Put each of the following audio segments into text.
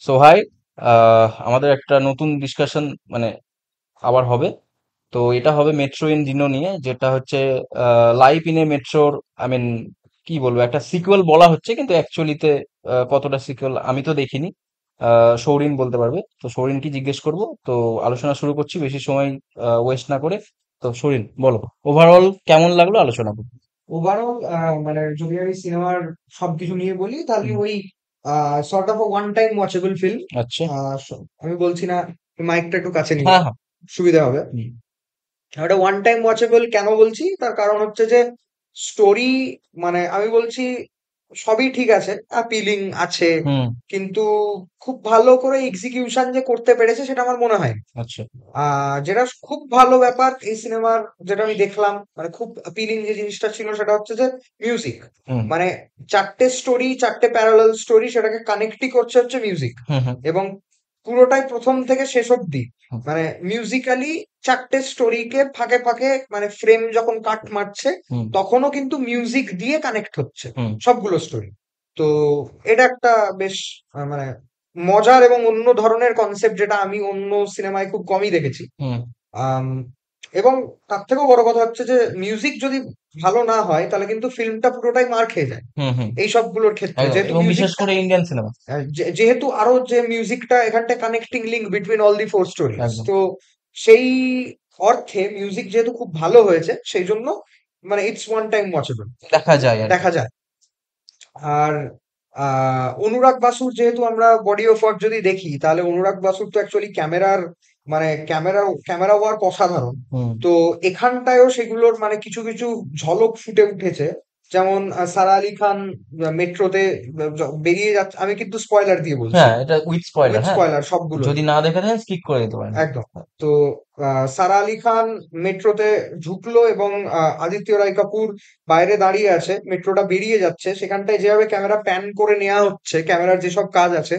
So high, আমাদের একটা নতুন ডিসকাশন মানে আবার হবে। তো এটা হবে মেট্রো ইন ডিনো নিয়ে, যেটা হচ্ছে লাইফ ইন এ মেট্রোর, আই মিন কি বলবো, একটা সিকুয়েল বলা হচ্ছে, কিন্তু অ্যাকচুয়ালিতে কতটা সিকুয়েল আমি তো দেখিনি। সৌরিন বলতে পারবে, তো সৌরিনকে জিজ্ঞেস করব। তো আলোচনা শুরু করছি বেশি সময় ওয়েস্ট না করে। তো সৌরিন, বলো, ওভারঅল কেমন লাগলো আলোচনা করবো। ওভারঅল মানে যদি আমি সিনেমার সবকিছু নিয়ে বলি তাহলে হুম। ওই sort of one time watchable film. আচ্ছা। আমি বলছি না, মাইকটা একটু কাছে নিও, হ্যাঁ, হ্যাঁ। সুবিধা হবে। হুম। ওটা ওয়ান টাইম ওয়াচেবল কেন বলছি, তার কারণ হচ্ছে যে স্টোরি, মানে আমি বলছি সবই ঠিক আছে, অ্যাপিলিং আছে, হুম। কিন্তু খুব ভালো করে এক্সিকিউশন যে করতে পেরেছে সেটা আমার মনে হয়। আচ্ছা। যেটা খুব ভালো ব্যাপার এই সিনেমার, যেটা আমি দেখলাম মানে খুব অ্যাপিলিং যে জিনিসটা ছিল সেটা হচ্ছে যে মিউজিক। হুম। মানে চারটে স্টোরি, চারটে প্যারালাল স্টোরি, সেটাকে কানেক্টই করছে হচ্ছে মিউজিক। হুম। হুম। এবং পুরোটাই প্রথম থেকে শেষ অব্দি হুম। মানে মিউজিক্যালি চারটে স্টোরিকে ফাঁকে ফাঁকে, মানে ফ্রেম যখন কাট মারছে হুম। তখনও কিন্তু মিউজিক দিয়ে কানেক্ট হচ্ছে হুম। সবগুলো স্টোরি। তো এটা একটা বেশ মানে মজার এবং অন্য ধরনের কনসেপ্ট, যেটা আমি অন্য সিনেমায় খুব কমই দেখেছি। হুম। আম, এবং তার থেকেও বড় কথা হচ্ছে যে মিউজিক যদি ভালো না হয় তাহলে কিন্তু ফিল্মটা পুরোটাই মার খেয়ে যায় হুম। হুম। এই সবগুলোর ক্ষেত্রে, একদম, যেহেতু এবং বিশেষ মিউজিকটা করে ইন্ডিয়ান সিনেমা। যেহেতু আরো যে মিউজিকটা এখানটা connecting link between all the four stories. একদম। তো সেই অর্থে মিউজিক যেহেতু খুব ভালো হয়েছে সেই জন্য মানে ইটস ওয়ান টাইম ওয়াচেবল, দেখা যায় আর কি। দেখা যায়। আর অনুরাগ বাসুর যেহেতু আমরা বডি অফ ওয়ার্ক যদি দেখি, তাহলে অনুরাগ বাসুর তো অ্যাকচুয়ালি ক্যামেরার, মানে ক্যামেরা ওয়ার্ক অসাধারণ। হুম। তো এখানটায়ও সেগুলোর মানে কিছু কিছু ঝলক ফুটে উঠেছে। যেমন সারা আলি খান মেট্রোতে বেরিয়ে যাচ্ছে, আমি কিন্তু স্পয়লার দিয়ে বলছি, হ্যাঁ, এটা উইথ স্পয়লার, উইথ হ্যাঁ। স্পয়লার সবগুলোই। যদি না দেখে থাকেন স্কিপ করে দিতে পারেন। একদম। তো সারা আলি খান মেট্রোতে ঢুকলো এবং আদিত্য রায় কাপুর বাইরে দাঁড়িয়ে আছে, মেট্রোটা বেরিয়ে যাচ্ছে, সেখানটায় যেভাবে ক্যামেরা প্যান করে নেওয়া হচ্ছে, ক্যামেরার যেসব কাজ আছে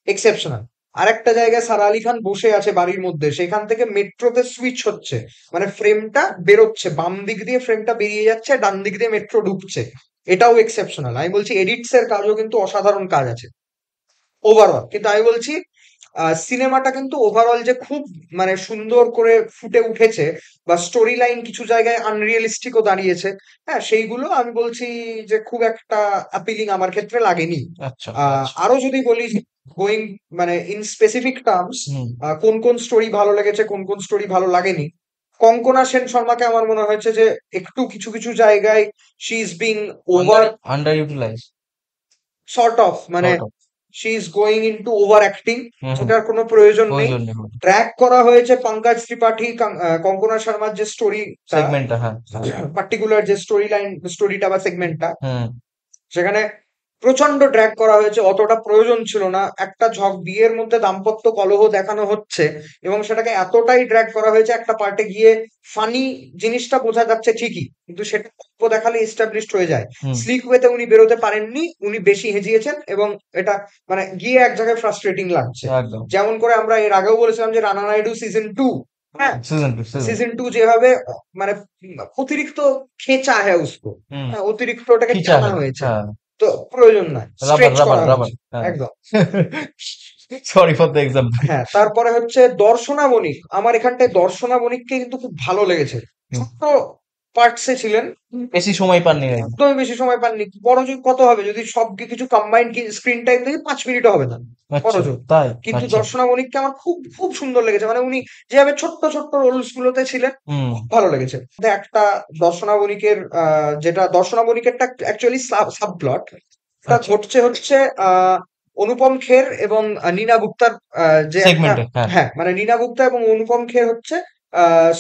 এক্সেপশনাল। আরেকটা জায়গায় সারা আলি খান বসে আছে বাড়ির মধ্যে, সেখান থেকে মেট্রোতে সুইচ হচ্ছে, মানে ফ্রেমটা বেরোচ্ছে, বাম দিক দিয়ে ফ্রেমটা বেরিয়ে যাচ্ছে, ডান দিক দিয়ে মেট্রো ঢুকছে। এটাও এক্সেপশনাল। আমি বলছি এডিটস এর কাজও কিন্তু অসাধারণ কাজ আছে ওভারঅল। কিন্তু আমি বলছি সিনেমাটা কিন্তু ওভারঅল যে খুব মানে সুন্দর করে ফুটে উঠেছে, বা স্টোরি লাইন কিছু জায়গায় আনরিয়েলিস্টিকও দাঁড়িয়েছে, হ্যাঁ সেইগুলো আমি বলছি যে খুব একটা অ্যাপিলিং আমার ক্ষেত্রে লাগেনি। আচ্ছা, আচ্ছা। আরো যদি বলি, গোয়িং মানে ইন স্পেসিফিক টার্মস, হুম। কোন কোন স্টোরি ভালো লেগেছে, কোন কোন স্টোরি ভালো লাগেনি, কঙ্কনা সেন শর্মাকে আমার মনে হয়েছে যে একটু কিছু কিছু জায়গায় she is being under over, under utilize. Sort of মানে short of. She is going into over acting, hmm. Hmm. যেটার কোনো প্রয়োজন নেই। প্রয়োজন নেই। ড্র্যাগ করা হয়েছে পঙ্কজ ত্রিপাঠী, কঙ্কনা শর্মার যে স্টোরিটা, সেগমেন্টটা, হ্যাঁ। পার্টিকুলার যে স্টোরি লাইন, স্টোরিটা বা সেগমেন্টটা, হুম। সেখানে প্রচন্ড ড্র্যাগ করা হয়েছে, অতটা প্রয়োজন ছিল না। একটা বিয়ের মধ্যে দাম্পত্য কলহ দেখানো হচ্ছে এবং সেটাকে এতটাই ড্র্যাগ করা হয়েছে, একটা পার্টে গিয়ে ফানি জিনিসটা বোঝা যাচ্ছে ঠিকই, কিন্তু সেটা অল্প দেখালে এস্টাবলিশড হয়ে যায়। হুম। স্লিক ওয়েতে উনি বেরোতে পারেননি, উনি বেশি হেজিয়েছেন, এবং এটা মানে গিয়ে এক জায়গায় ফ্রাস্ট্রেটিং লাগছে। একদম। যেমন করে আমরা এর আগেও বলেছিলাম যে রানা নাইডু সিজন 2, হ্যাঁ, সিজন। সিজন 2 যেভাবে মানে অতিরিক্ত খেচা হ্যাঁ উসকো, হুম। হ্যাঁ, অতিরিক্ত ওটাকে খিচা টানা হ্যাঁ, হয়েছে, হ্যাঁ। তো প্রয়োজন নাই, রাবার, স্ট্রেচ রাবার, করা রাবার, হয়েছে। হ্যাঁ। একদম। Sorry for the example. হ্যাঁ, তারপরে হচ্ছে দর্শনা বণিক, আমার এখানটায় দর্শনা বণিককে কিন্তু খুব ভালো লেগেছে। ছোট্ট পার্টসে ছিলেন, বেশি সময় পাননি না। একদমই বেশি সময় পাননি। বড় জোর কত হবে যদি সব কিছু কম্বাইন্ড স্ক্রিন টাইম দেখি, 5 মিনিটও হবে না, বড় আচ্ছা, জোর। তাই? কিন্তু আচ্ছা। দর্শনা বণিককে আমার খুব খুব সুন্দর লেগেছে, মানে উনি যেভাবে ছোট্ট ছোট্ট রোলস গুলোতে ছিলেন, হুম। খুব ভালো লেগেছে। একটা দর্শনা বণিকের যেটা দর্শনা বণিকেরটা অ্যাকচুয়ালি সাবপ্লট, এটা আচ্ছা। ঘটছে হচ্ছে অনুপম খের এবং নীনা গুপ্তার যে একটা, সেগমেন্টে, হ্যাঁ। হ্যাঁ মানে নীনা গুপ্তা এবং অনুপম খের হচ্ছে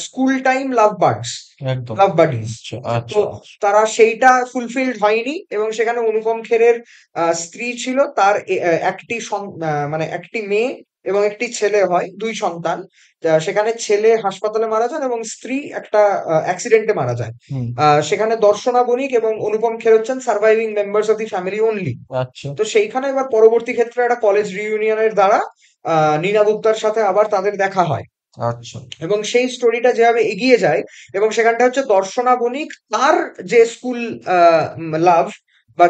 স্কুল টাইম লাভ বার্ডস, একদম। লাভ বাডিজ। আচ্ছা, তো আচ্ছা। তারা সেইটা ফুলফিলড হয়নি, এবং সেখানে অনুপম খেরের স্ত্রী ছিল, তার মানে একটি মেয়ে এবং একটি ছেলে হয়, দুই সন্তান। সেখানে ছেলে হাসপাতালে মারা যান এবং স্ত্রী একটা অ্যাক্সিডেন্টে মারা যায়। হুম। সেখানে দর্শনা বণিক এবং অনুপম খের হচ্ছেন surviving members of the family only. আচ্ছা। তো সেইখানে এবার পরবর্তী ক্ষেত্রে একটা কলেজ রিইউনিয়নের দ্বারা নীনা গুপ্তার সাথে আবার তাদের দেখা হয়, আচ্ছা। এবং সেই স্টোরিটা যেভাবে এগিয়ে যায়, এবং সেখানটা হচ্ছে দর্শনা বণিক তার যে স্কুল লাভ, বা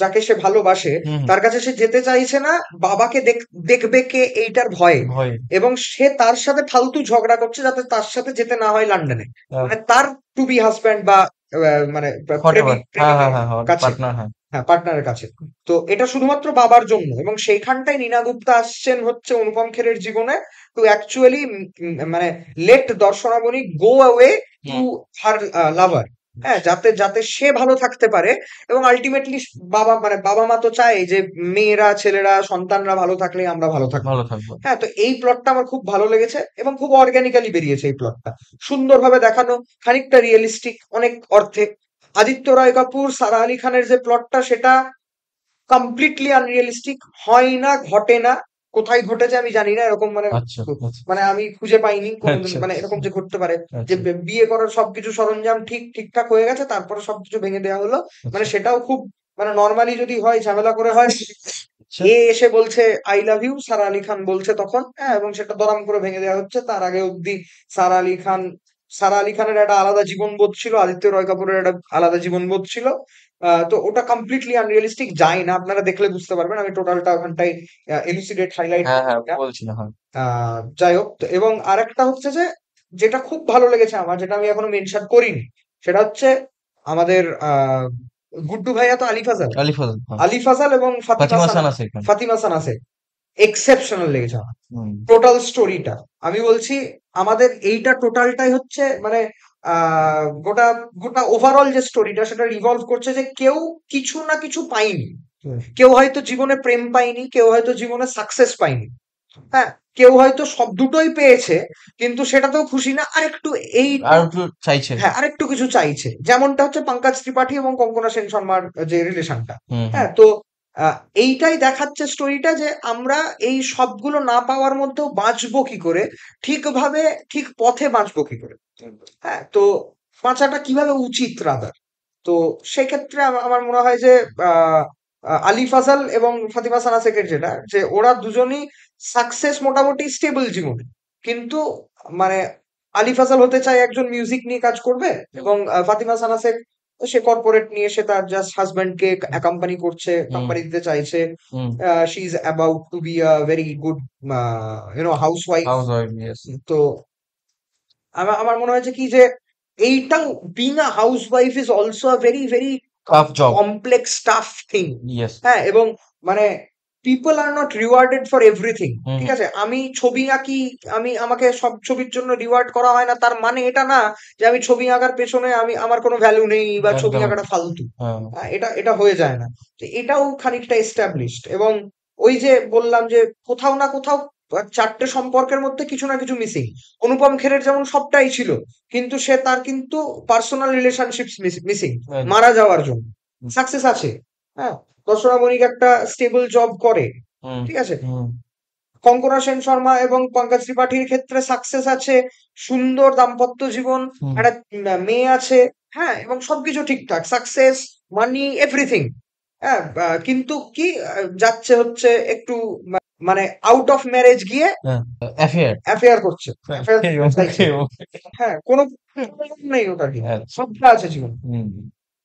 যাকে সে ভালোবাসে, হুম হুম, তার কাছে সে যেতে চাইছে না বাবাকে দেখবে কে এইটার ভয়ে। ভয়। এবং সে তার সাথে ফালতু ঝগড়া করছে যাতে তার সাথে যেতে না হয় লন্ডনে, মানে তার টু বি হাজব্যান্ড বা মানে হোয়াট এভার, হ্যাঁ হ্যাঁ প্রেমিকের হ্যাঁ, কাছে, পার্টনার, হ্যাঁ। হ্যাঁ পার্টনারের কাছে। তো এটা শুধুমাত্র বাবার জন্য, এবং সেইখানটাই নীনা গুপ্তা আসছেন হচ্ছে অনুপম খেরের জীবনে টু অ্যাকচুয়ালি মানে লেট দর্শনাবনী গো অ্যাওয়ে টু হুম, হার লাভার। হ্যাঁ, যাতে যাতে সে ভালো থাকতে পারে। এবং আলটিমেটলি বাবা মা তো চায় যে মেয়েরা ছেলেরা সন্তানরা ভালো থাকলে আমরা ভালো থাকবো। ভালো থাকবো। হ্যাঁ, তো এই প্লটটা আমার খুব ভালো লেগেছে এবং খুব অর্গানিক্যালি বেরিয়েছে এই প্লটটা, সুন্দরভাবে দেখানো, খানিকটা রিয়েলিস্টিক অনেক অর্থে। আদিত্য রায় কাপুর সারা আলি খানের যে প্লটটা সেটা কমপ্লিটলি আনরিয়েলিস্টিক, হয় না, ঘটে না। কোথায় ঘটেছে আমি জানি না, এরকম মানে আচ্ছা আচ্ছা মানে আমি খুঁজে পাইনি কোনোদিন, আচ্ছা মানে এরকম যে ঘটতে পারে যে আচ্ছা বিয়ে করার সবকিছু সরঞ্জাম ঠিকঠাক হয়ে গেছে তারপরে সবকিছু ভেঙে দেওয়া হলো। মানে আচ্ছা সেটাও খুব মানে নর্মালি যদি হয়, ঝামেলা করে হয়, আচ্ছা। এ এসে বলছে আই লাভ ইউ, সারা আলি খান বলছে তখন, হ্যাঁ, এবং সেটা দরাম করে ভেঙে দেওয়া হচ্ছে। তার আগে অব্দি সারা আলি খান সারা আলি খানের একটা আলাদা জীবনবোধ ছিল, আদিত্য রয় কাপুরের একটা আলাদা জীবনবোধ ছিল। তো ওটা কমপ্লিটলি আনরিয়েলিস্টিক যায় না, আপনারা দেখলে বুঝতে পারবেন, আমি টোটালটা ওখানটায় এলুসিডেট হাইলাইট হ্যাঁ হ্যাঁ, করছি না। বলছি না, হ্যাঁ। যাই হোক, এবং আরেকটা হচ্ছে যে যেটা খুব ভালো লেগেছে আমার, যেটা আমি এখনো মেনশন করিনি, সেটা হচ্ছে আমাদের গুড্ডু ভাইয়া তো আলি ফাজাল, আলি ফাজাল, হ্যাঁ। এবং ফাতিমা সানা সেখান। ফাতিমা সানা শেখ এক্সেপশনাল লেগেছে আমার। হুম টোটাল স্টোরিটা আমি বলছি, আমাদের এইটা টোটালটাই হচ্ছে মানে গোটা গোটা ওভারঅল যে স্টোরিটা সেটা রিভলভ করছে যে কেউ কিছু না কিছু পাইনি। হুম। কেউ হয়তো জীবনে প্রেম পাইনি, কেউ হয়তো জীবনে সাকসেস পাইনি, হ্যাঁ, কেউ হয়তো সব দুটোই পেয়েছে কিন্তু সেটাতেও খুশি না, আরেকটু এইটা, আর একটু চাইছে। হ্যাঁ আরেকটু কিছু চাইছে, যেমনটা হচ্ছে পঙ্কজ ত্রিপাঠী এবং কঙ্কনা সেন শর্মার যে রিলেশনটা। হুম হুম হ্যাঁ, তো এইটাই দেখাচ্ছে স্টোরিটা যে আমরা এই সবগুলো না পাওয়ার মধ্যেও বাঁচবো কি করে, ঠিকভাবে ঠিক পথে বাঁচবো কি করে। হ্যাঁ, তো বাঁচাটা কিভাবে উচিত রাদার। তো সেক্ষেত্রে আমার মনে হয় যে আহ, আলি ফাজাল এবং ফাতিমা সানা শেখের যেটা, যে ওরা দুজনই সাকসেস মোটামুটি স্টেবল জীবনে, কিন্তু মানে আলি ফাজাল হতে চায় একজন মিউজিক নিয়ে কাজ করবে, এবং ফাতিমা সানা শেখ সে কর্পোরেট নিয়ে সে তার জাস্ট হাজবেন্ডকে অ্যাকাম্পানি করছে, হুম কোম্পানি দিতে চাইছে। Hmm. She is about to be a very good house wife. House wife, yes. তো আমার আমার মনে হয়েছে কি যে এইটাও, being a house wife is also a very very tough job. Complex tough thing. Yes. হ্যাঁ, এবং মানে people are not rewarded for everything. Hmm ঠিক হুম। আছে, আমি ছবি আঁকি, আমাকে সব ছবির জন্য রিওয়ার্ড করা হয় না, তার মানে এটা না যে আমি ছবি আঁকার পেছনে আমার কোনো ভ্যালু নেই বা ছবি একদম আঁকাটা একদম। ফালতু। হ্যাঁ। এটা এটা হয়ে যায় না। তো এটাও খানিকটা এস্টাবলিশড, এবং ওই যে বললাম যে কোথাও না কোথাও চারটে সম্পর্কের মধ্যে কিছু না কিছু মিসিং। অনুপম খেরের যেমন সবটাই ছিল, কিন্তু তার কিন্তু পার্সোনাল রিলেশনশিপস মিসিং, একদম। মারা যাওয়ার জন্য। সাকসেস আছে, হ্যাঁ, দর্শনা বণিক একটা স্টেবল জব করে, হুম ঠিক আছে। হুম কঙ্কনা সেন শর্মা এবং পঙ্কজ ত্রিপাঠীর ক্ষেত্রে সাকসেস আছে, সুন্দর দাম্পত্য জীবন, হুম। একটা মেয়ে আছে, হ্যাঁ, এবং সবকিছু ঠিকঠাক, সাকসেস, মানি, এভরিথিং। হ্যাঁ, কিন্তু কি যাচ্ছে হচ্ছে একটু মানে আউট অফ ম্যারেজ গিয়ে হ্যাঁ, অ্যাফেয়ার। অ্যাফেয়ার করছে, অ্যাফেয়ার ওকে চাইছে। ওকে ওকে। হ্যাঁ, কোনো প্রয়োজন নেই ওটার, কিন্তু আচ্ছা। সবটা আছে জীবন। হুম।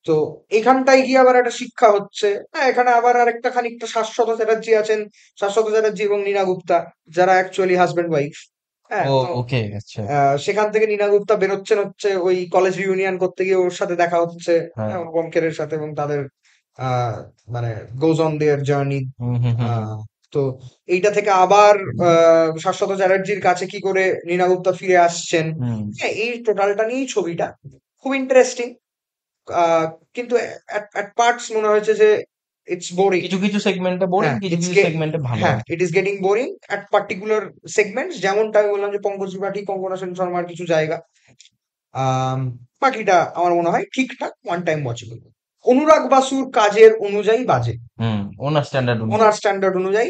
তো এখানটায় গিয়ে আবার একটা শিক্ষা হচ্ছে। হ্যাঁ, এখানে আবার আরেকটা খানিকটা শাশ্বত চ্যাটার্জি আছেন, শাশ্বত চ্যাটার্জি এবং নীনা গুপ্তা, যারা অ্যাকচুয়ালি হাজবেন্ড ওয়াইফ। হ্যাঁ, ও, তো ওকে, আচ্ছা। সেখান থেকে নীনা গুপ্তা বেরোচ্ছেন হচ্ছে ওই কলেজ রিউনিয়ন করতে গিয়ে ওর সাথে দেখা হচ্ছে, হ্যাঁ। হ্যাঁ, অনুপম খেরের সাথে, এবং তাদের আহ মানে গোজ অন দেয়ার জার্নি। হুম হুম হুম হুম আহ তো এইটা থেকে আবার শাশ্বত চ্যাটার্জির কাছে কি করে নীনা গুপ্তা ফিরে আসছেন। হুম। হ্যাঁ, এই টোটালটা নিয়েই ছবিটা খুব ইন্টারেস্টিং। আহ কিন্তু at parts মনে হয়েছে যে ইটস বোরিং। কিছু কিছু সেগমেন্টে বোরিং, হ্যাঁ, কিছু কিছু সেগমেন্টে ভালো হ্যাঁ, আর কি। It is getting boring at particular segments, যেমনটা আমি বললাম যে পঙ্কজ ত্রিপাঠী, কঙ্কনা সেন শর্মার কিছু জায়গা। আম, বাকিটা আমার মনে হয় ঠিকঠাক ওয়ান টাইম ওয়াচেবল। অনুরাগ বাসুর কাজের অনুযায়ী বাজে, হুম, ওনার স্ট্যান্ডার্ড ওনার অনুযায়ী। স্ট্যান্ডার্ড অনুযায়ী।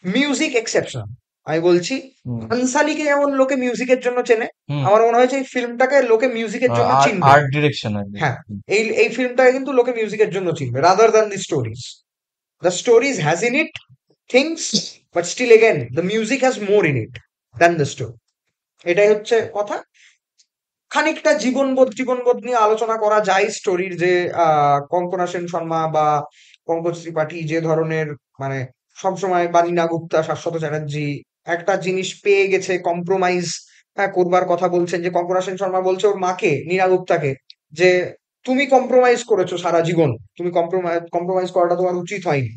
মিউজিক এক্সেপশন, আমি বলছি। হুম আনসালিকে যেমন লোকে মিউজিকের জন্য চেনে, হুম। আমার মনে হয়েছে এই ফিল্মটাকে লোকে মিউজিকের জন্য আর্ট চিনবে। আর্ট ডিরেকশন আর কি। হ্যাঁ, হুম, এই ফিল্মটাকে কিন্তু লোকে মিউজিকের জন্য চিনবে rather than the stories. The stories has in it things, but still again, the music has more in it than the story. এটাই হচ্ছে কথা। খানিকটা জীবনবোধ নিয়ে আলোচনা করা যায় স্টোরির, যে কঙ্কনা সেন শর্মা বা পঙ্কজ ত্রিপাঠী যে ধরনের মানে সবসময়, বা নীনা গুপ্তা, শাশ্বত চ্যাটার্জি একটা জিনিস পেয়ে গেছে, কম্প্রোমাইজ করবার কথা বলছেন, যে কঙ্কনা সেন শর্মা বলছে ওর মাকে, নীনা গুপ্তাকে, যে তুমি কম্প্রোমাইজ করেছো সারা জীবন, তুমি কম্প্রোমাইজ করাটা তোমার উচিত হয়নি,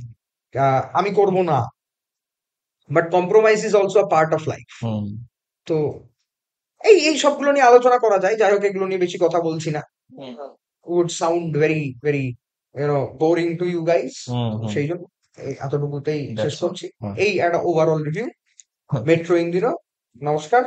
আমি করব না, but compromise is also a part of life. হুম তো এই সবগুলো নিয়ে আলোচনা করা যায়, যাই হোক এগুলো নিয়ে বেশি কথা বলছি না, would sound very boring to you guys, হুম তো হুম সেই জন্য এতটুকুতেই শেষ দ্যাটস অল। করছি। এই একটা ওভারঅল রিভিউ মেট্রো ইঞ্জিনও। নমস্কার।